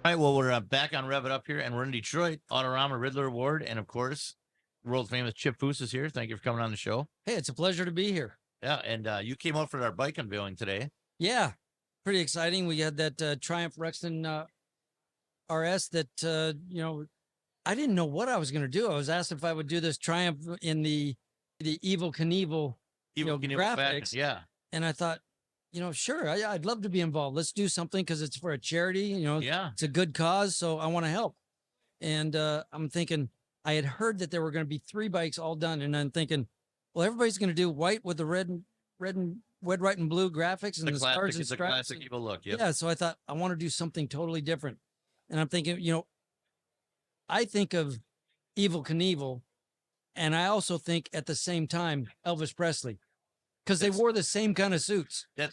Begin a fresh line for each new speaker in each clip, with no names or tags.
All right, well, we're back on Rev It Up here, and we're in Detroit. Autorama Riddler Award, and of course, world famous Chip Foose is here. Thank you for coming on the show.
Hey, it's a pleasure to be here.
Yeah, and you came out for our bike unveiling today.
Yeah, pretty exciting. We had that Triumph Rexton RS that, I didn't know what I was going to do. I was asked if I would do this Triumph in the Evel Knievel, graphics.
Yeah.
And I thought, sure, I'd love to be involved. Let's do something because it's for a charity,
Yeah.
It's a good cause. So I want to help. And I'm thinking, I had heard that there were going to be 3 bikes all done. And I'm thinking, well, everybody's going to do white with the red, white, and blue graphics and the stars and stripes.
It's a classic Evel look. Yep.
Yeah. So I thought I want to do something totally different. And I'm thinking, I think of Evel Knievel, and I also think at the same time Elvis Presley, because they wore the same kind of suits.
That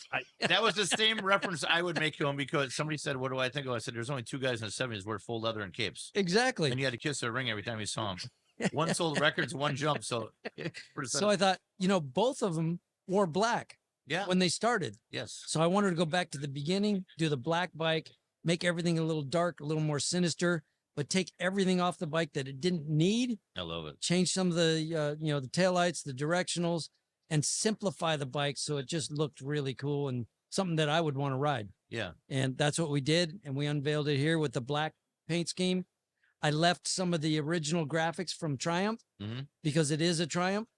was the same reference I would make to him, because somebody said, "What do I think of?" I said, "There's only 2 guys in the '70s wear full leather and capes."
Exactly.
And you had to kiss their ring every time you saw him. One sold records, one jumped. So
I thought, both of them wore black.
Yeah.
When they started.
Yes.
So I wanted to go back to the beginning, do the black bike, make everything a little dark, a little more sinister, but take everything off the bike that it didn't need.
I love it.
Change some of the, the taillights, the directionals, and simplify the bike so it just looked really cool and something that I would want to ride.
Yeah.
And that's what we did. And we unveiled it here with the black paint scheme. I left some of the original graphics from Triumph because it is a Triumph,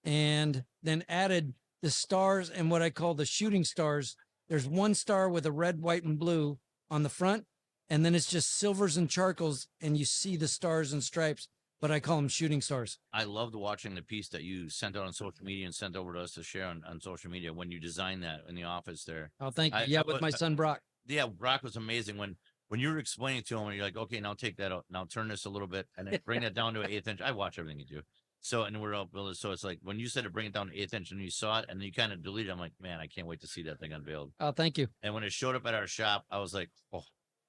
and then added the stars and what I call the shooting stars. There's 1 star with a red, white, and blue on the front, and then it's just silvers and charcoals, and you see the stars and stripes, but I call them shooting stars.
I loved watching the piece that you sent out on social media and sent over to us to share on social media when you designed that in the office there.
Oh, thank you. With my son, Brock.
Yeah, Brock was amazing when you were explaining to him, and you're like, okay, now take that out, now turn this a little bit, and then bring that down to an 1/8 inch. I watch everything you do. So, and we're up, so it's like when you said to bring it down to 1/8 inch and you saw it and you kind of deleted it, I'm like, man, I can't wait to see that thing unveiled.
Oh, thank you.
And when it showed up at our shop, I was like, oh,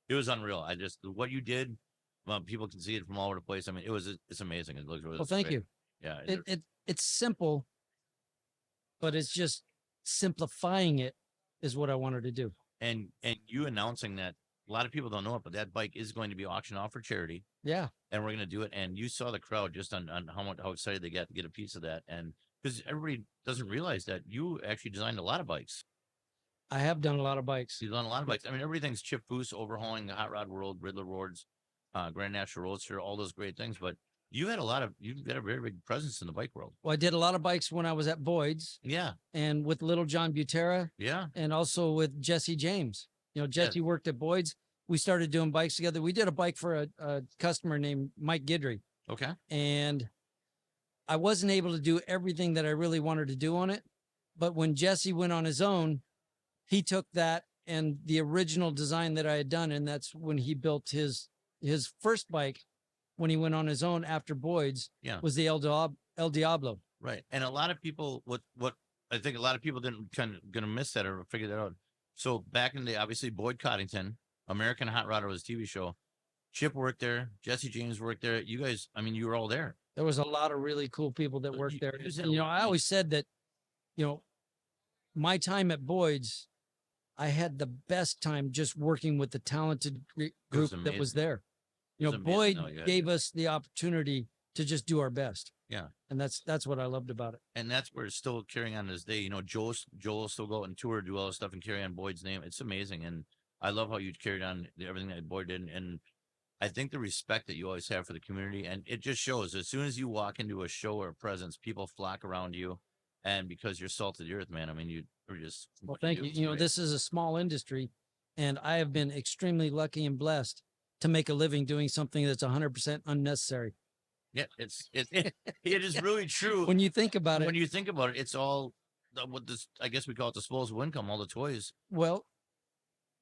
it was unreal. What you did, people can see it from all over the place. I mean, it's amazing. It looks really
well, thank you.
Yeah.
It's simple, but it's just simplifying it is what I wanted to do.
And you announcing that, a lot of people don't know it, but that bike is going to be auctioned off for charity.
Yeah.
And we're going to do it. And you saw the crowd just on how excited they got to get a piece of that. And because everybody doesn't realize that you actually designed a lot of bikes.
I have done a lot of bikes.
You've done a lot of bikes. I mean, everything's Chip Foose, Overhauling, the Hot Rod World, Riddler Awards, Grand National Roadster, all those great things. But you've got a very big presence in the bike world.
Well, I did a lot of bikes when I was at Boyd's.
Yeah.
And with Little John Butera.
Yeah.
And also with Jesse James. Jesse worked at Boyd's. We started doing bikes together. We did a bike for a customer named Mike Guidry.
Okay.
And I wasn't able to do everything that I really wanted to do on it. But when Jesse went on his own, he took that and the original design that I had done. And that's when he built his first bike when he went on his own after Boyd's.
Yeah.
Was the El Diablo.
Right. And a lot of people, what I think a lot of people didn't going to miss that or figure that out. So back in the, obviously Boyd Coddington, American Hot Rodder was a TV show. Chip worked there. Jesse James worked there. You guys, I mean, you were all there.
There was a lot of really cool people that worked there. And, I always said that, my time at Boyd's, I had the best time just working with the talented group that was there. Boyd gave us the opportunity to just do our best.
Yeah.
And that's what I loved about it.
And that's where it's still carrying on this day. Joel still go out and tour, do all this stuff and carry on Boyd's name. It's amazing. And I love how you carried on everything that Boyd did. And I think the respect that you always have for the community, and it just shows as soon as you walk into a show or a presence, people flock around you. And because you're salt of the earth, man, I mean, you are just.
Well, thank you. This is a small industry, and I have been extremely lucky and blessed to make a living doing something that's 100% unnecessary.
Yeah, it is really true.
When you think about it.
When you think about it, it's all what this, I guess we call it disposable income, all the toys.
Well,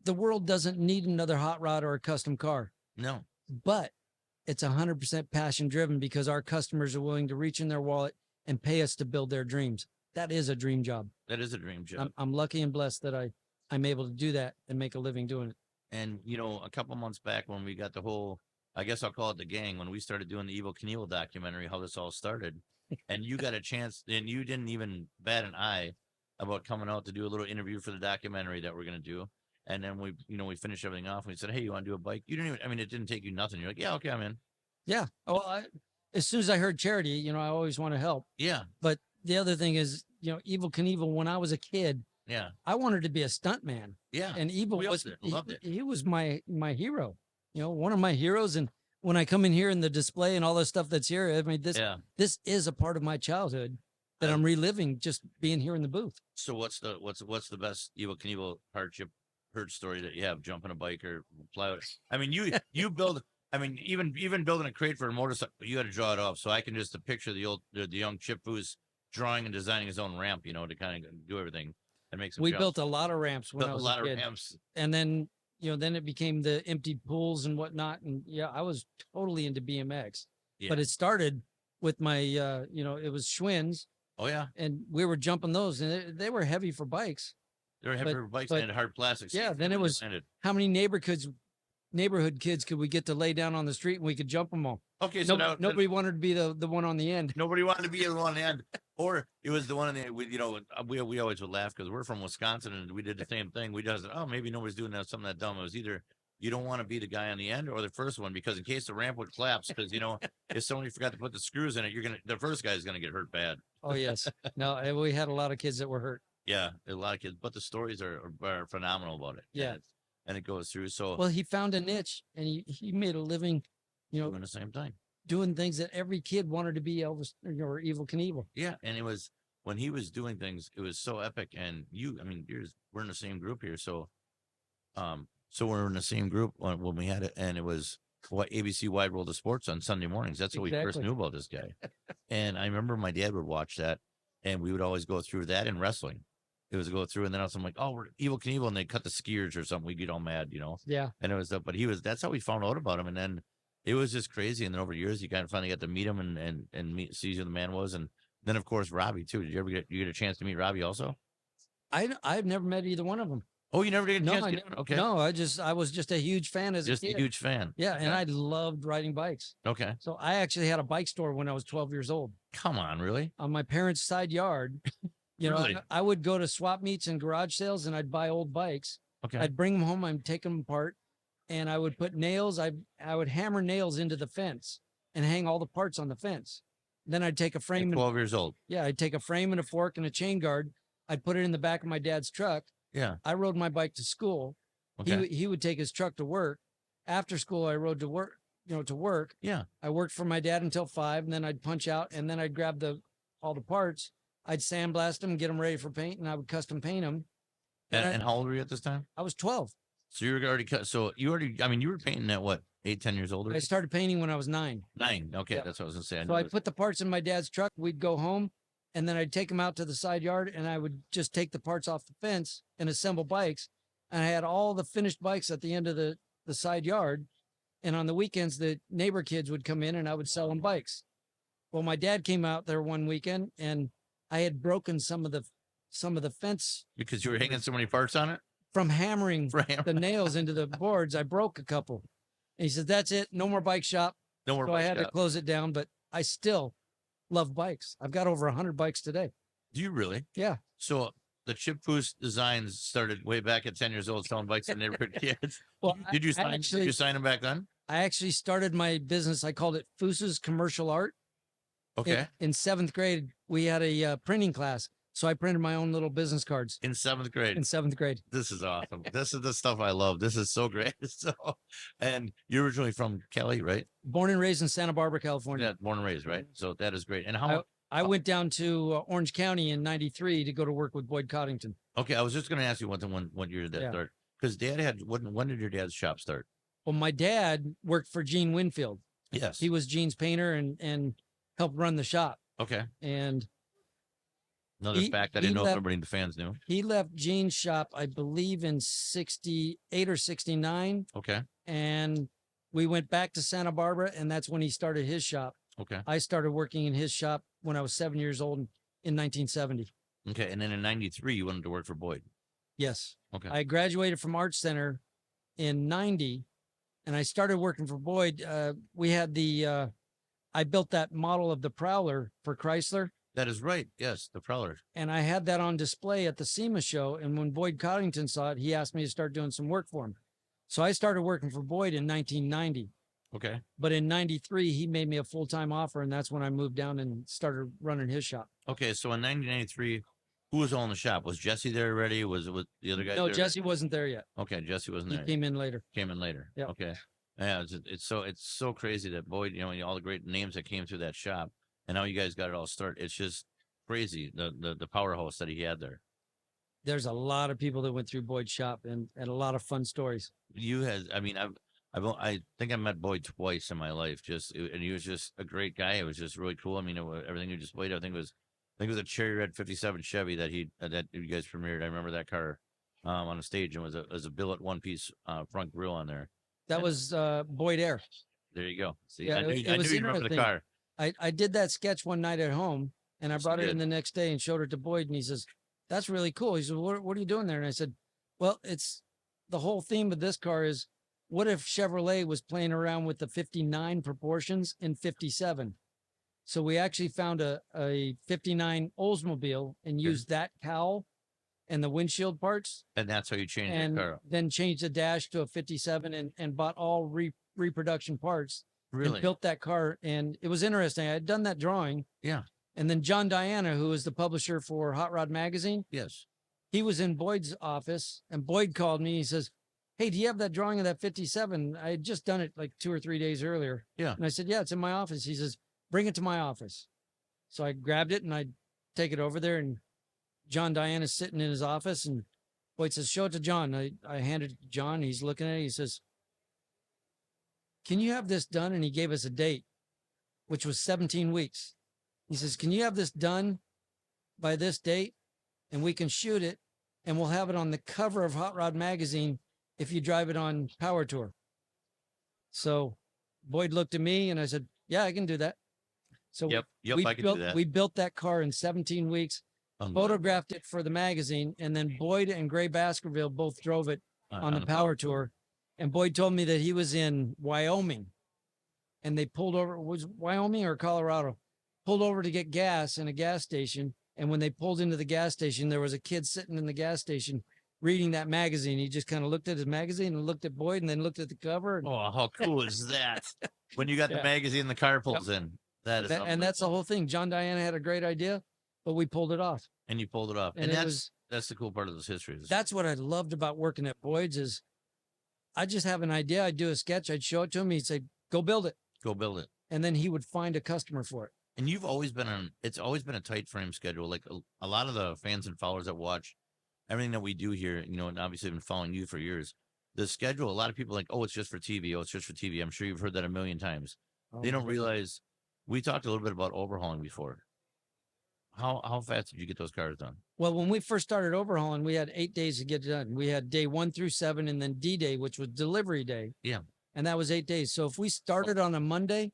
the world doesn't need another hot rod or a custom car.
No.
But it's 100% passion driven because our customers are willing to reach in their wallet and pay us to build their dreams. That is a dream job.
That is a dream job.
I'm lucky and blessed that I'm able to do that and make a living doing it.
And, a couple months back when we got the whole, I guess I'll call it the gang, when we started doing the Evel Knievel documentary, how this all started, and you got a chance, and you didn't even bat an eye about coming out to do a little interview for the documentary that we're going to do. And then we finished everything off. And we said, hey, you want to do a bike? You didn't even, I mean, it didn't take you nothing. You're like, yeah, okay, I'm in.
Yeah. Oh, as soon as I heard charity, I always want to help.
Yeah.
But the other thing is, Evel Knievel, when I was a kid,
yeah,
I wanted to be a stuntman.
Yeah.
And Evel
loved it.
He was my hero, one of my heroes. And when I come in here in the display and all the stuff that's here, I mean, this is a part of my childhood that I'm reliving just being here in the booth.
So what's the best Evel Knievel hardship hurt story that you have? Jumping a bike or plywood? I mean, you build. I mean, even building a crate for a motorcycle, you had to draw it off. So I can just picture the young Chip Foose drawing and designing his own ramp, to kind of do everything and make some.
We built a lot of ramps when I was a kid.
Ramps.
And then then it became the empty pools and whatnot. And I was totally into BMX. Yeah. But it started with my it was Schwinn's.
Oh yeah.
And we were jumping those, and they were heavy for bikes.
They were heavy for bikes and hard plastics.
Yeah. Then it was how many neighborhood kids could we get to lay down on the street and we could jump them all?
Okay, so
nobody wanted to be the one on the end.
Nobody wanted to be the one on the end, or it was the one on the end. We always would laugh because we're from Wisconsin and we did the same thing. We just maybe nobody's doing something that dumb. It was either you don't want to be the guy on the end or the first one because in case the ramp would collapse, because if somebody forgot to put the screws in it, the first guy's gonna get hurt bad.
Oh yes, no, we had a lot of kids that were hurt.
Yeah, a lot of kids, but the stories are phenomenal about it.
Yeah.
And it goes through. So
well, he found a niche and he made a living,
doing the same thing,
doing things that every kid wanted to be Elvis or Evel Knievel.
Yeah, and it was when he was doing things, it was so epic. And we're in the same group here, so we're in the same group when we had it, and it was ABC Wide World of Sports on Sunday mornings. That's how we first knew about this guy. And I remember my dad would watch that, and we would always go through that in wrestling. It was go through, and then I'm like, oh, we're Evel Knievel, and they cut the skiers or something. We get all mad,
Yeah.
And it was, but that's how we found out about him. And then it was just crazy. And then over years, you kind of finally got to meet him and see who the man was. And then of course, Robbie too. Did you ever get a chance to meet Robbie also?
I've never met either one of them.
Oh, you never did? Okay.
No, I was just a huge fan as a kid.
Just a huge fan.
Yeah. And I loved riding bikes.
Okay.
So I actually had a bike store when I was 12 years old.
Come on, really?
On my parents' side yard.
Really?
I would go to swap meets and garage sales and I'd buy old bikes.
Okay.
I'd bring them home. I'd take them apart and I would put nails. I would hammer nails into the fence and hang all the parts on the fence. Then I'd take a frame.
At 12 years old.
Yeah. I'd take a frame and a fork and a chain guard. I'd put it in the back of my dad's truck.
Yeah.
I rode my bike to school.
Okay.
He would take his truck to work. After school, I rode to work, to work.
Yeah.
I worked for my dad until 5 and then I'd punch out and then I'd grab all the parts. I'd sandblast them, get them ready for paint, and I would custom paint them.
And how old were you at this time?
I was 12.
So you were already cut. So you were painting at what, 8, 10 years older?
I started painting when I was 9.
9. Okay.
Yep.
That's what I was going to say.
So I put the parts in my dad's truck. We'd go home and then I'd take them out to the side yard and I would just take the parts off the fence and assemble bikes. And I had all the finished bikes at the end of the side yard. And on the weekends, the neighbor kids would come in and I would sell them bikes. Well, my dad came out there one weekend and I had broken some of the fence
because you were hanging so many parts on it
from hammering the nails into the boards. I broke a couple. And he said, "That's it. No more bike shop."
No more.
So I had to close it down, but I still love bikes. I've got over 100 bikes today.
Do you really?
Yeah.
So the Chip Foose designs started way back at 10 years old, selling bikes to neighborhood kids. Well, did you sign them back then?
I actually started my business. I called it Foose's Commercial Art.
Okay.
In 7th grade, we had a printing class. So I printed my own little business cards.
In 7th grade?
In 7th grade.
This is awesome. This is the stuff I love. This is so great. So, and you're originally from Cali, right?
Born and raised in Santa Barbara, California.
Yeah, born and raised, right? So that is great. And
I went down to Orange County in 93 to go to work with Boyd Coddington.
Okay, I was just going to ask you what year did that start? Because Dad when did your dad's shop start?
Well, my dad worked for Gene Winfield.
Yes.
He was Gene's painter and helped run the shop.
Okay.
And
another fact I didn't know if everybody in the fans knew.
He left Gene's shop, I believe, in 68 or 69.
Okay.
And we went back to Santa Barbara, and that's when he started his shop.
Okay.
I started working in his shop when I was 7 years old in 1970.
Okay. And then in 93, you went to work for Boyd.
Yes.
Okay.
I graduated from Art Center in 90, and I started working for Boyd. We had I built that model of the Prowler for Chrysler.
That is right. Yes, the Prowler.
And I had that on display at the SEMA show. And when Boyd Coddington saw it, he asked me to start doing some work for him. So I started working for Boyd in 1990.
Okay.
But in 93, he made me a full-time offer. And that's when I moved down and started running his shop.
Okay. So in 1993, who was all in the shop? Was Jesse there already? Was the other guy?
No,
there?
Jesse wasn't there yet.
Okay. Jesse wasn't
He
there.
came in later.
Came in later.
Yeah.
Okay. Yeah. It's so crazy that Boyd, all the great names that came through that shop, and now you guys got it all started. It's just crazy the powerhouse that he had there.
There's a lot of people that went through Boyd's shop and a lot of fun stories.
I think I met Boyd twice in my life. And he was just a great guy. It was just really cool. I mean, everything you just played. I think it was a cherry red '57 Chevy that you guys premiered. I remember that car on the stage, and it was a billet one piece front grill on there.
That was Boyd Air.
There you go. See,
Yeah,
I knew you remember the car.
I did that sketch one night at home, and I brought it in the next day and showed it to Boyd, and he says, "That's really cool." He said, what are you doing there? And I said, well, it's the whole theme of this car is, what if Chevrolet was playing around with the 59 proportions in 57? So we actually found a 59 Oldsmobile and used that cowl and the windshield parts.
And that's how you changed
and
the car.
Then changed the dash to a 57 and bought all reproduction parts.
Really?
And built that car. And it was interesting. I had done that drawing.
Yeah.
And then John Diana, who is the publisher for Hot Rod Magazine.
Yes.
He was in Boyd's office, and Boyd called me. He says, "Hey, do you have that drawing of that 57? I had just done it like 2 or 3 days earlier."
Yeah.
And I said, "Yeah, it's in my office." He says, "Bring it to my office." So I grabbed it and I take it over there, and John Diana's sitting in his office, and Boyd says, "Show it to John." I handed it to John. He's looking at it. He says, "Can you have this done?" And he gave us a date, which was 17 weeks. He says, "Can you have this done by this date? And we can shoot it, and we'll have it on the cover of Hot Rod Magazine if you drive it on Power Tour." So Boyd looked at me, and I said, "Yeah, I can do that." So
Yep, I can do that.
We built that car in 17 weeks, photographed it for the magazine, and then Boyd and Gray Baskerville both drove it on the Power Tour. And Boyd told me that he was in Wyoming, and they pulled over. Was Wyoming or Colorado? Pulled over to get gas in a gas station. And when they pulled into the gas station, there was a kid sitting in the gas station reading that magazine. He just kind of looked at his magazine and looked at Boyd and then looked at the cover. And,
oh, how cool is that? When you got the magazine, the car pulls in.
And that's the whole thing. John Diana had a great idea, but we pulled it off.
And you pulled it off. And that's the cool part of this history.
That's what I loved about working at Boyd's is I just have an idea. I'd do a sketch. I'd show it to him. He'd say, "Go build it."
Go build it. And
then he would find a customer for it.
And you've always been it's always been a tight frame schedule. Like a lot of the fans and followers that watch everything that we do here, and obviously I've been following you for years. The schedule, a lot of people are like, "Oh, it's just for TV. Oh, it's just for TV." I'm sure you've heard that a million times. They don't realize we talked a little bit about overhauling before. How fast did you get those cars done?
Well, when we first started overhauling, we had 8 days to get it done. We had day 1 through 7, and then D-Day, which was delivery day.
Yeah.
And that was 8 days. So if we started on a Monday,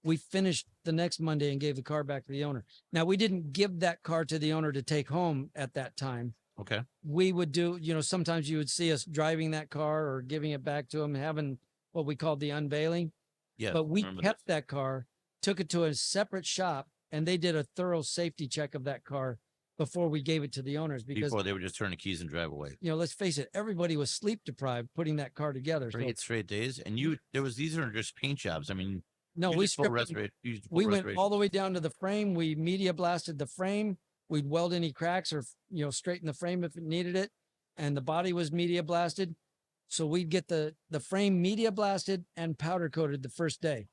we finished the next Monday and gave the car back to the owner. Now, we didn't give that car to the owner to take home at that time.
Okay.
We would do, sometimes you would see us driving that car or giving it back to him, having what we called the unveiling.
Yeah.
But we kept that car, took it to a separate shop, and they did a thorough safety check of that car before we gave it to the owners. Because
before they would just turn the keys and drive away.
Let's face it, everybody was sleep deprived putting that car together.
For 8 straight days. And these are just paint jobs. I mean,
no, we went all the way down to the frame. We media blasted the frame. We'd weld any cracks or, straighten the frame if it needed it. And the body was media blasted. So we'd get the frame media blasted and powder coated the first day.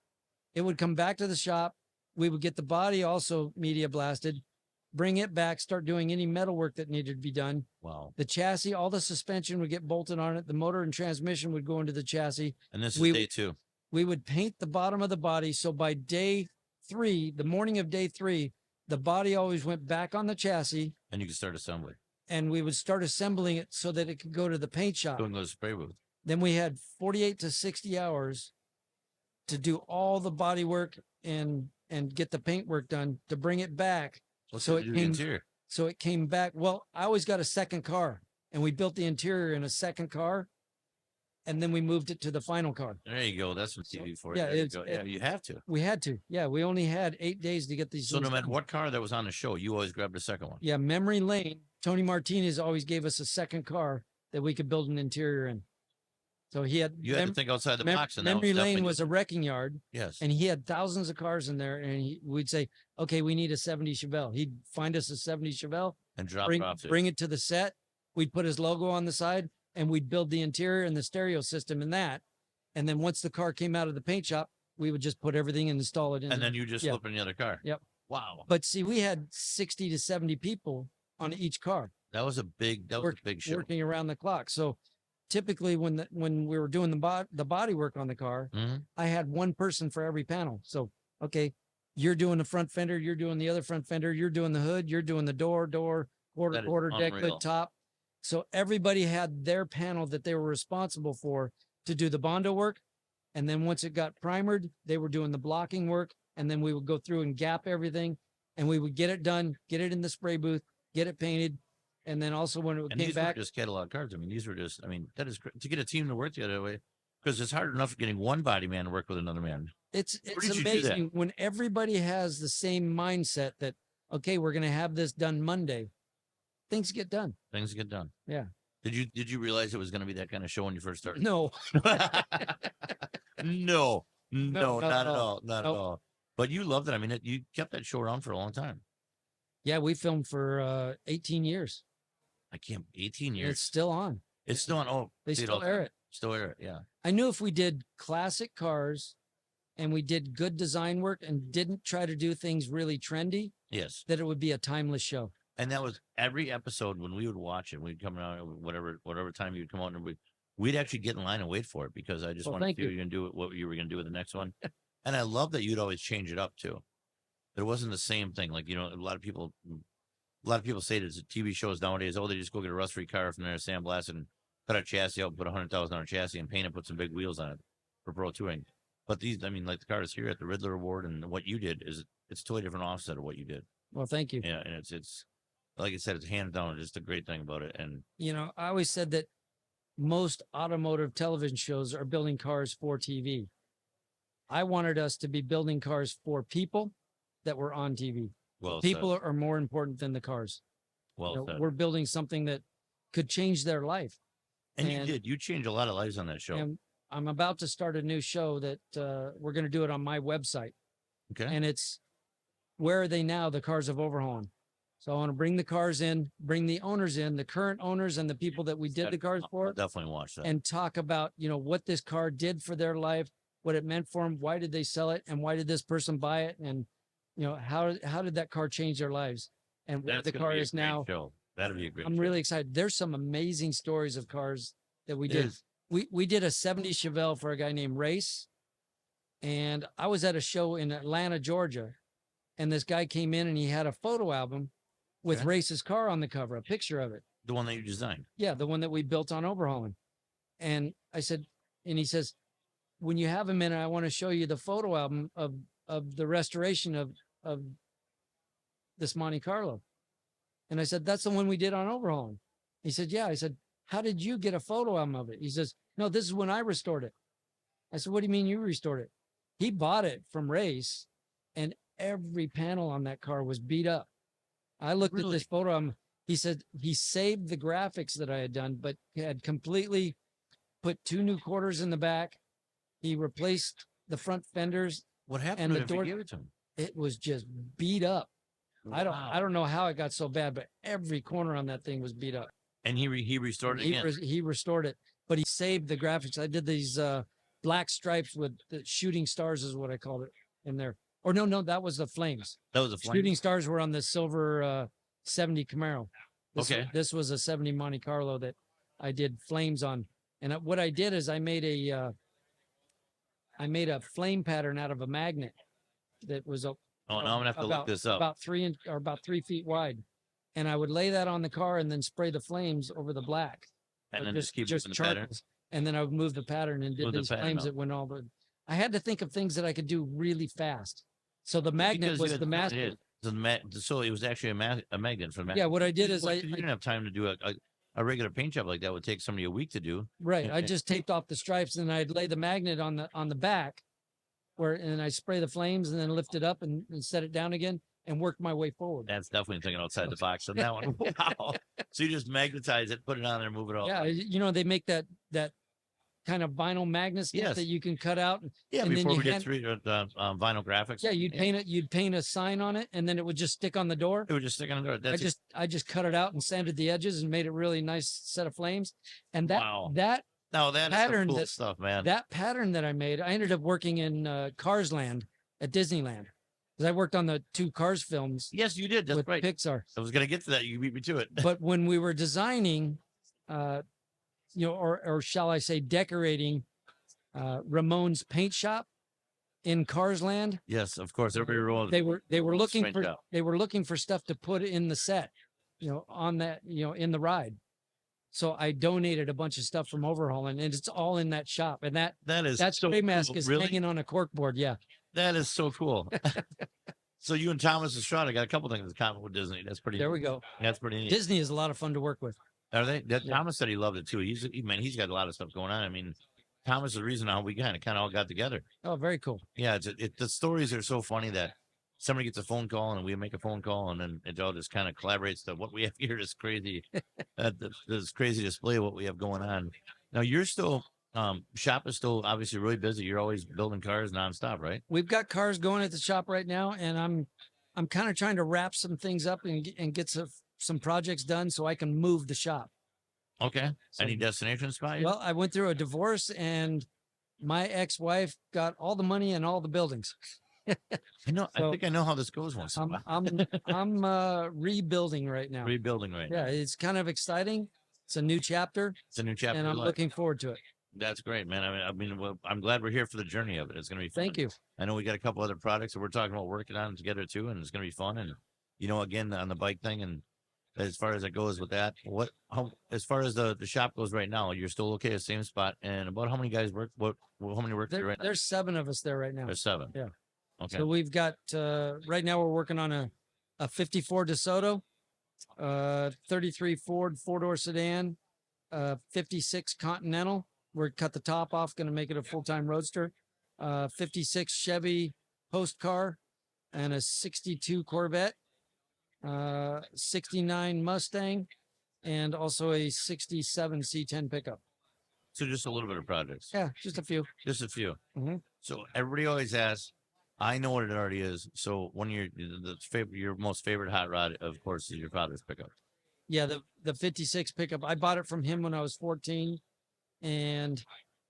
It would come back to the shop. We would get the body also media blasted, bring it back, start doing any metal work that needed to be done.
Wow.
The chassis, all the suspension would get bolted on it. The motor and transmission would go into the chassis.
And this is day 2.
We would paint the bottom of the body. So by day 3, the morning of day 3, the body always went back on the chassis.
And you could start assembling.
And we would start assembling it so that it could go to the paint shop.
Go to the spray booth.
Then we had 48 to 60 hours to do all the body work and get the paint work done to bring it back. So it came back. Well, I always got a second car, and we built the interior in a second car. and then we moved it to the final car.
There you go. That's what TV for.
Yeah,
There you go. Yeah, you have to.
We had to. Yeah, we only had 8 days to get these.
So no matter what car that was on the show, you always grabbed the second one.
Yeah, memory lane. Tony Martinez always gave us a second car that we could build an interior in. So he had.
You had to think outside the box. And
memory lane was a wrecking yard.
Yes.
And he had thousands of cars in there, and we'd say, "Okay, we need a '70 Chevelle." He'd find us a '70 Chevelle
and drop it off.
Bring it to the set. We'd put his logo on the side, and we'd build the interior and the stereo system in that. And then once the car came out of the paint shop, we would just put everything and install it in.
And then you just flip in the other car.
Yep.
Wow.
But see, we had 60 to 70 people on each car.
That was a big show.
Working around the clock. So typically when we were doing the body work on the car, I had one person for every panel. So, okay, you're doing the front fender, you're doing the other front fender, you're doing the hood, you're doing the door, quarter deck lid, top. So everybody had their panel that they were responsible for to do the Bondo work. And then once it got primered, they were doing the blocking work. And then we would go through and gap everything, and we would get it done, get it in the spray booth, get it painted. And then also when it came
these
back,
were just catalog cards. I mean, these were just, that is great to get a team to work the other way, because it's hard enough getting one body man to work with another man.
It's amazing when everybody has the same mindset that, okay, we're going to have this done Monday. Things get done.
Things get done.
Yeah.
Did you realize it was going to be that kind of show when you first started?
No.
No, not at all. Not at all. But you loved it. I mean, you kept that show around for a long time.
Yeah, we filmed for 18 years.
18 years.
It's still on.
It's still on. Oh,
they still air it.
Still air it. Yeah.
I knew if we did classic cars and we did good design work and didn't try to do things really trendy,
yes,
that it would be a timeless show.
And that was every episode when we would watch it. We'd come out whatever time you'd come out, and we'd actually get in line and wait for it, because I just wanted to see what you were going to do with the next one. And I love that you'd always change it up too. That it wasn't the same thing. Like, a lot of people say that TV shows nowadays, they just go get a rust-free car from there, sandblast and cut a chassis out, put $100,000 chassis and paint it, put some big wheels on it for pro touring. But these, like the cars here at the Riddler Award, and what you did it's a totally different offset of what you did.
Well, thank you.
Yeah, and it's like I said, it's hands down just a great thing about it. And
I always said that most automotive television shows are building cars for TV. I wanted us to be building cars for people that were on TV.
Well,
people are more important than the cars.
Well,
we're building something that could change their life.
And you did. You changed a lot of lives on that show.
And I'm about to start a new show that we're going to do it on my website.
Okay.
And it's Where Are They Now? The Cars of Overhaulin. So I want to bring the cars in, bring the owners in, the current owners and the people that we did the cars for.
I'll definitely watch that.
And talk about, what this car did for their life, what it meant for them, why did they sell it, and why did this person buy it, and how did that car change their lives, and where the car is now.
That'd be a great.
I'm really excited. There's some amazing stories of cars that we did. We did a '70 Chevelle for a guy named Race, and I was at a show in Atlanta, Georgia, and this guy came in and he had a photo album with Race's car on the cover, a picture of it.
The one that you designed.
Yeah, the one that we built on Overhaulin. And I said, and he says, when you have a minute, I want to show you the photo album of the restoration of this Monte Carlo. And I said, that's the one we did on Overhaulin. He said, yeah. I said, how did you get a photo album of it? He says, no, this is when I restored it. I said, what do you mean you restored it? He bought it from Race, and every panel on that car was beat up. I looked at this photo album. He said he saved the graphics that I had done, but had completely put 2 new quarters in the back. He replaced the front fenders.
What happened? And the door, gave it to him?
It was just beat up.
Wow.
I don't know how it got so bad, but every corner on that thing was beat up.
And he restored it again.
He restored it, but he saved the graphics. I did these black stripes with the shooting stars, is what I called it in there. Or no, that was the flames.
That was the flames.
Shooting stars were on the silver 70 Camaro. This was a 70 Monte Carlo that I did flames on. And what I did is I made a flame pattern out of a magnet that was
now I'm gonna have to look this up.
About 3 feet wide, and I would lay that on the car and then spray the flames over the black,
and then just keep moving the pattern.
And then I would move the pattern and did these flames that went all the. I had to think of things that I could do really fast. So the magnet was the master.
So it was actually a magnet for the magnet.
Yeah, what I did is
you didn't have time to do a regular paint job like that would take somebody a week to do.
Right. I just taped off the stripes and I'd lay the magnet on the back and I spray the flames and then lift it up and set it down again and work my way forward.
That's definitely thinking outside the box on that one. Wow. So you just magnetize it, put it on there, move it all.
Yeah. You know, they make that kind of vinyl magnet stuff that you can cut out.
Yeah,
and
before we get through the vinyl graphics.
Yeah, you'd paint a sign on it, and then it would just stick on the door.
It would just stick on the door.
I just cut it out and sanded the edges and made a really nice set of flames. And that
pattern, is cool stuff, man.
That pattern that I made, I ended up working in Cars Land at Disneyland because I worked on the 2 Cars films.
Yes, you did. That's
with
right.
Pixar.
I was gonna get to that. You beat me to it.
But when we were designing, you know, or shall I say, decorating Ramon's paint shop in Cars Land.
Yes, of course. Everybody
they were looking for stuff to put in the set, you know, on that, you know, in the ride. So I donated a bunch of stuff from Overhaulin, and it's all in that shop. And that
so
spray mask
cool.
is
Really?
hanging on a cork board. Yeah,
that is so cool. So you and Thomas Estrada got a couple things in common with Disney. That's pretty.
There we go.
That's pretty neat.
Disney is a lot of fun to work with.
Are they? Thomas said he loved it too. He's got a lot of stuff going on. I mean, Thomas is the reason how we kind of all got together.
Oh, very cool.
Yeah, the stories are so funny that somebody gets a phone call and we make a phone call and then it all just kind of collaborates to what we have here. Is crazy. This crazy display of what we have going on. Now you're still shop is still obviously really busy. You're always building cars nonstop, right?
We've got cars going at the shop right now, and I'm kind of trying to wrap some things up and get some projects done so I can move the shop.
Okay. Any destination spot?
Well, I went through a divorce and my ex-wife got all the money and all the buildings.
I think I know how this goes once in a while.
I'm rebuilding right now.
Rebuilding right now.
Yeah, it's kind of exciting. It's a new chapter. And I'm looking forward to it.
That's great, man. I'm glad we're here for the journey of it. It's going to be fun.
Thank you.
I know we got a couple other products that we're talking about working on together too, and it's going to be fun. And, you know, again, on the bike thing, and as far as it goes with that, as far as the shop goes right now, you're still okay at the same spot. And about how many guys work? How many work there right now?
There's 7 of us there right now.
There's 7.
Yeah.
Okay.
So we've got, right now we're working on a 54 DeSoto, 33 Ford 4-door sedan, 56 Continental. We're cut the top off, going to make it a full-time roadster. 56 Chevy post car and a 62 Corvette, 69 Mustang, and also a 67 C10 pickup.
So just a little bit of projects.
Yeah, just a few.
Just a few.
Mm-hmm.
So everybody always asks, I know what it already is. So one of your most favorite hot rod, of course, is your father's pickup.
Yeah, the 56 pickup. I bought it from him when I was 14. And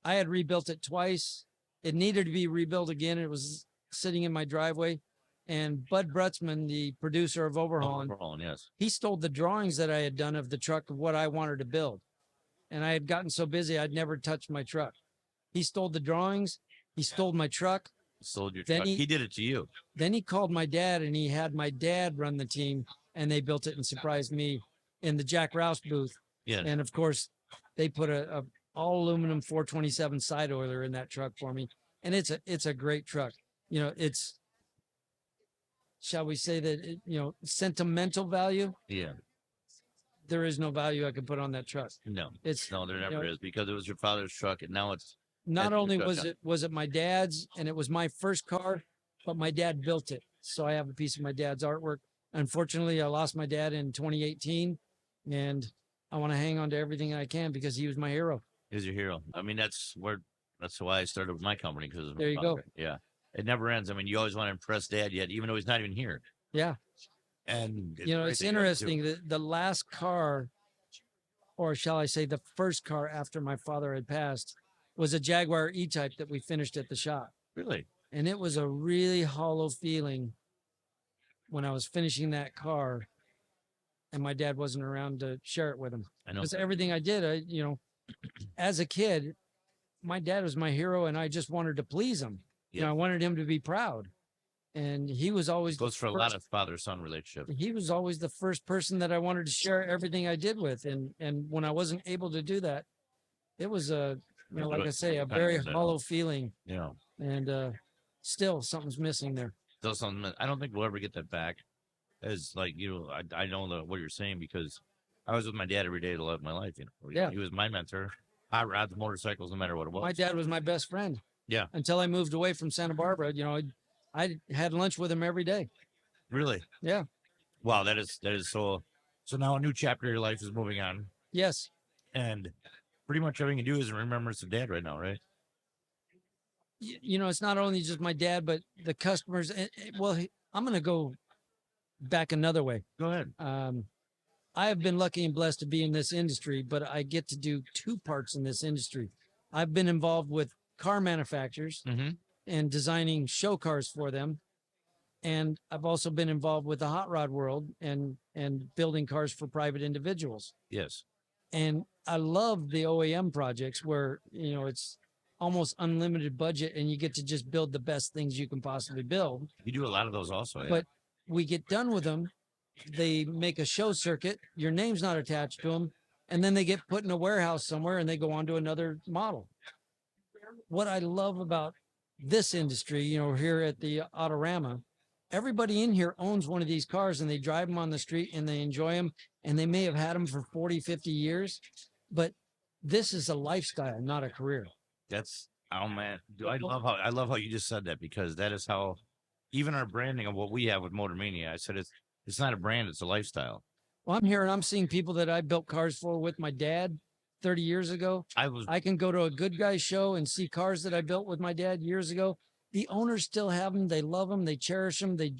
I had rebuilt it twice. It needed to be rebuilt again. It was sitting in my driveway. And Bud Brutzman, the producer of Overhaulin,
yes,
he stole the drawings that I had done of the truck of what I wanted to build. And I had gotten so busy, I'd never touched my truck. He stole the drawings. He stole my truck.
Sold your truck. He did it to you.
Then he called my dad, and he had my dad run the team, and they built it and surprised me in the Jack Rouse booth.
Yeah.
And of course, they put a all aluminum 427 side oiler in that truck for me. And it's a great truck. You know, it's, shall we say that, sentimental value.
Yeah.
There is no value I could put on that truck.
No, there never is, because it was your father's truck. And now it's
not only was it my dad's and it was my first car, but my dad built it. So I have a piece of my dad's artwork. Unfortunately, I lost my dad in 2018 and I want to hang on to everything I can because he was my hero.
Is your hero. I mean, that's why I started with my company, because
there you go.
Yeah, it never ends. I mean, you always want to impress Dad, yet even though he's not even here.
Yeah,
and
it's interesting that the last car, or shall I say, the first car after my father had passed, was a Jaguar E-Type that we finished at the shop.
Really,
and it was a really hollow feeling when I was finishing that car, and my dad wasn't around to share it with him.
I know,
because everything I did, as a kid, my dad was my hero and I just wanted to please him.
Yeah.
I wanted him to be proud. And he was always
goes for a lot of father-son relationship.
He was always the first person that I wanted to share everything I did with. And when I wasn't able to do that, it was like I say, a very hollow feeling.
Yeah.
And still something's missing there.
Still something. I don't think we'll ever get that back. As like, I know what you're saying, because I was with my dad every day to live my life.
Yeah.
He was my mentor. Hot rods, motorcycles, no matter what it was.
My dad was my best friend.
Yeah.
Until I moved away from Santa Barbara, I had lunch with him every day.
Really?
Yeah.
Wow, that is so. So now a new chapter of your life is moving on,
Yes.
and pretty much everything you do is in remembrance of Dad right now, right?
It's not only just my dad, but the customers. Well, I'm going to go back another way.
Go ahead.
I have been lucky and blessed to be in this industry, but I get to do two parts in this industry. I've been involved with car manufacturers and designing show cars for them. And I've also been involved with the hot rod world and building cars for private individuals.
Yes.
And I love the OEM projects where, it's almost unlimited budget and you get to just build the best things you can possibly build.
You do a lot of those also. Yeah.
But we get done with them. They make a show circuit. Your name's not attached to them. And then they get put in a warehouse somewhere and they go on to another model. What I love about this industry, here at the Autorama, everybody in here owns one of these cars and they drive them on the street and they enjoy them. And they may have had them for 40, 50 years, but this is a lifestyle, not a career.
That's, oh man, I love how you just said that, because that is how even our branding of what we have with Motor Mania, I said it's not a brand, it's a lifestyle.
Well, I'm here and I'm seeing people that I built cars for with my dad 30 years ago. I can go to a Good Guys show and see cars that I built with my dad years ago. The owners still have them. They love them. They cherish them. They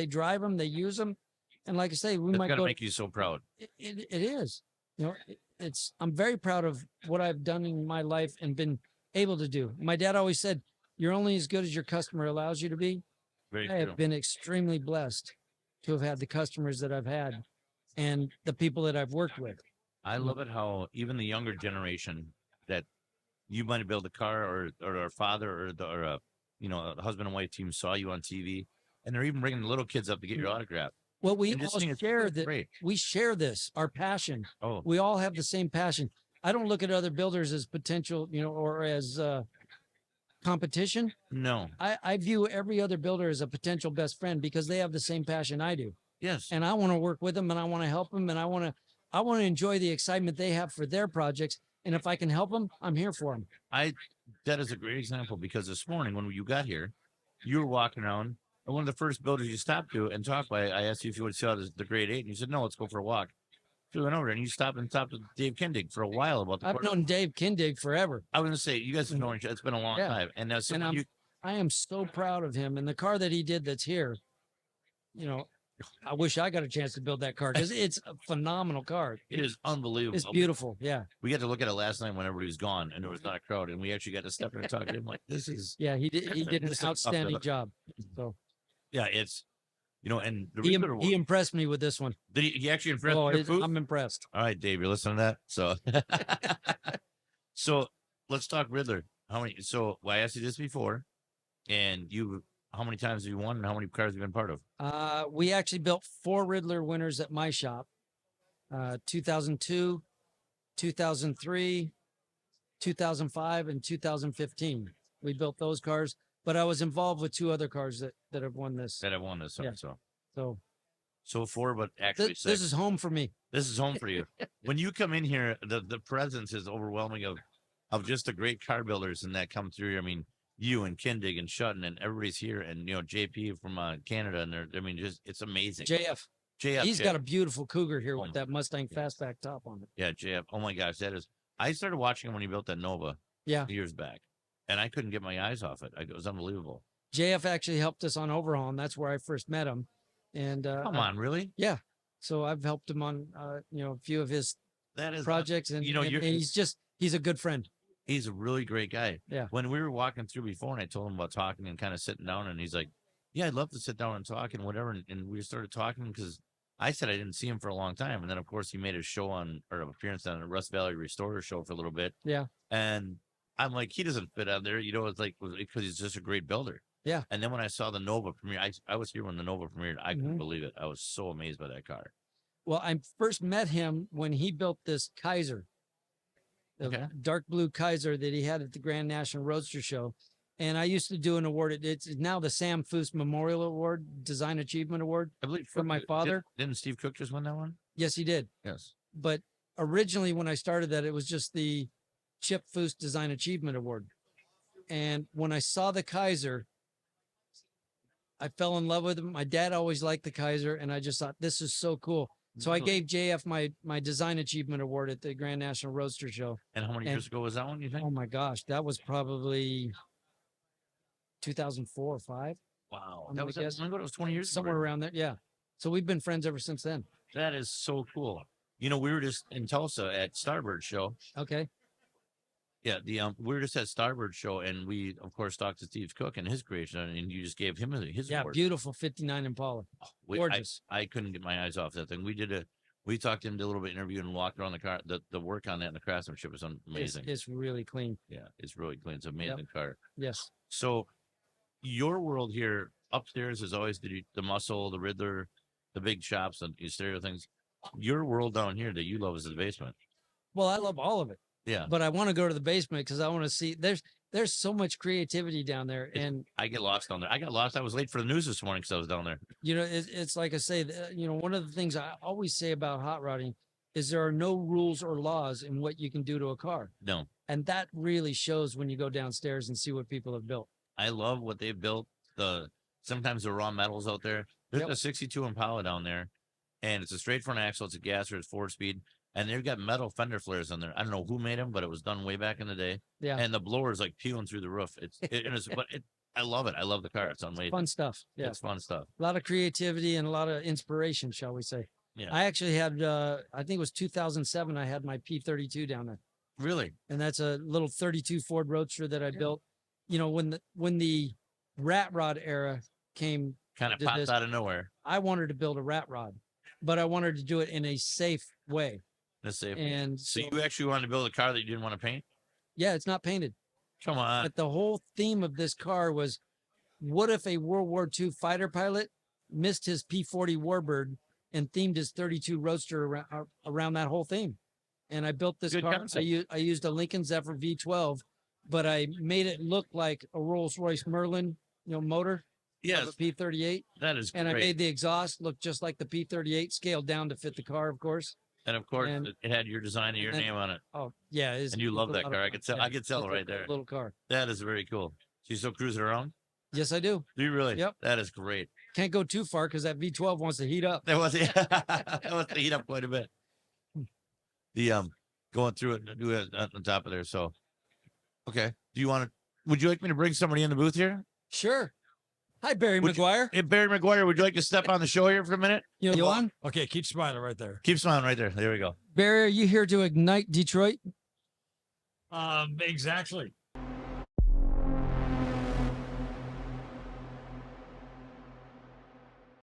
drive them. They use them. And like I say, we might go.
Make you so proud.
It is. I'm very proud of what I've done in my life and been able to do. My dad always said, "You're only as good as your customer allows you to be."
Very
I have been extremely blessed to have had the customers that I've had and the people that I've worked with.
I love it how even the younger generation that you might have built a car or a father or a husband and wife team saw you on TV, and they're even bringing the little kids up to get your autograph.
Well, we all share that. We share this, our passion.
Oh,
we all have the same passion. I don't look at other builders as potential, or as competition.
No,
I view every other builder as a potential best friend because they have the same passion I do.
Yes,
and I want to work with them, and I want to help them, and I want to enjoy the excitement they have for their projects. And if I can help them, I'm here for them.
That is a great example, because this morning when you got here, you were walking around, and one of the first builders you stopped to and talked by, I asked you if you would see the grade 8, and you said, "No, let's go for a walk." So we went over there, and you stopped with Dave Kindig for a while about the.
I've known Dave Kindig forever.
I was going to say, you guys have known each other. It's been a long time. And now,
I am so proud of him. And the car that he did that's here, I wish I got a chance to build that car because it's a phenomenal car.
It is unbelievable.
It's beautiful. Yeah.
We got to look at it last night when everybody was gone and there was not a crowd, and we actually got to step in and talk to him. Like, this is.
Yeah, he did an outstanding job. So.
Yeah, it's. And
he impressed me with this one.
Did he actually impress you?
I'm impressed.
All right, Dave, you're listening to that. So, so let's talk Riddler. How many? So I asked you this before, and how many times have you won, and how many cars have you been part of?
We actually built 4 Riddler winners at my shop. 2002, 2003, 2005, and 2015. We built those cars. But I was involved with 2 other cars that have won this.
That have won this. Yeah. So 4, but actually 6.
This is home for me.
This is home for you. When you come in here, the presence is overwhelming of just the great car builders and that come through here. I mean, you and Kindig and Shutton and everybody's here, and JP from Canada, and it's amazing.
JF, he's got a beautiful Cougar here with that Mustang fastback top on it.
Yeah, JF. Oh my gosh, that is. I started watching him when he built that Nova. Years back. And I couldn't get my eyes off it. It was unbelievable.
JF actually helped us on Overhaulin. That's where I first met him. And
come on, really?
Yeah. So I've helped him on a few of his projects, and he's a good friend.
He's a really great guy.
Yeah.
When we were walking through before, and I told him about talking and kind of sitting down, and he's like, "Yeah, I'd love to sit down and talk and whatever." And we started talking because I said I didn't see him for a long time, and then of course he made a show an appearance on a Rust Valley Restorer show for a little bit.
Yeah.
And I'm like, he doesn't fit out there, it's like, because he's just a great builder.
Yeah.
And then when I saw the Nova premiere, I was here when the Nova premiered. I couldn't believe it. I was so amazed by that car.
Well, I first met him when he built this Kaiser, the dark blue Kaiser that he had at the Grand National Roadster Show. And I used to do an award. It's now the Sam Foose Memorial Award, Design Achievement Award,
I believe
for my father.
Didn't Steve Cook just win that one?
Yes, he did.
Yes.
but originally when I started that, it was just the Chip Foose Design Achievement Award. And when I saw the Kaiser, I fell in love with him. My dad always liked the Kaiser, and I just thought, this is so cool. So I gave JF my Design Achievement Award at the Grand National Roadster Show.
And how many years ago was that one, you think?
Oh my gosh, that was probably 2004 or 5.
Wow. That was, that was 20 years
somewhere around there. Yeah. So we've been friends ever since then.
That is so cool. You know, we were just in Tulsa at Starbird Show.
Okay.
Yeah, we were just at Starbird Show, and we, of course, talked to Steve Cook and his creation, and you just gave him his award.
Beautiful 59 Impala. Gorgeous.
I couldn't get my eyes off that thing. We talked to him, did a little bit of interview, and walked around the car. The work on that and the craftsmanship is amazing.
It's really clean.
Yeah, it's really clean. It's an amazing car.
Yes.
So your world here upstairs is always the Muscle, the Riddler, the big shops, and the stereo things. Your world down here that you love is the basement.
Well, I love all of it.
Yeah.
But I want to go to the basement because I want to see there's so much creativity down there. And
I get lost down there. I got lost. I was late for the news this morning because I was down there.
You know, it's like I say, one of the things I always say about hot rodding is there are no rules or laws in what you can do to a car.
No.
And that really shows when you go downstairs and see what people have built.
I love what they've built. Sometimes the raw metals out there. There's a 62 Impala down there, and it's a straight front axle. It's a gasser. It's 4-speed. And they've got metal fender flares on there. I don't know who made them, but it was done way back in the day.
Yeah.
And the blower is like peeling through the roof. I love it. I love the car. It's amazing.
Fun stuff. Yeah.
It's fun stuff.
A lot of creativity and a lot of inspiration, shall we say.
Yeah.
I actually had, I think it was 2007, I had my P32 down there.
Really?
And that's a little 32 Ford Roadster that I built. You know, when the rat rod era came.
Kind of popped out of nowhere.
I wanted to build a rat rod, but I wanted to do it in a safe way.
And so you actually wanted to build a car that you didn't want to paint?
Yeah, it's not painted.
Come on.
But the whole theme of this car was, what if a World War II fighter pilot missed his P-40 Warbird and themed his 32 Roadster around that whole theme? And I built this car. I used a Lincoln Zephyr V12, but I made it look like a Rolls-Royce Merlin, motor.
Yes.
A P-38.
That is great.
And I made the exhaust look just like the P-38, scaled down to fit the car, of course.
And of course, it had your design and your name on it.
Oh, yeah.
And you love that car. I could tell. I could tell right there.
Little car.
That is very cool. So you still cruising around?
Yes, I do.
Do you really?
Yep.
That is great.
Can't go too far because that V12 wants to heat up.
That wants to heat up quite a bit. Going through it and do it on top of there. So, okay. Would you like me to bring somebody in the booth here?
Sure. Hi, Barry Meguiar.
Hey, Barry Meguiar, would you like to step on the show here for a minute?
You on?
Okay, keep smiling right there.
Keep smiling right there. There we go.
Barry, are you here to ignite Detroit?
Exactly.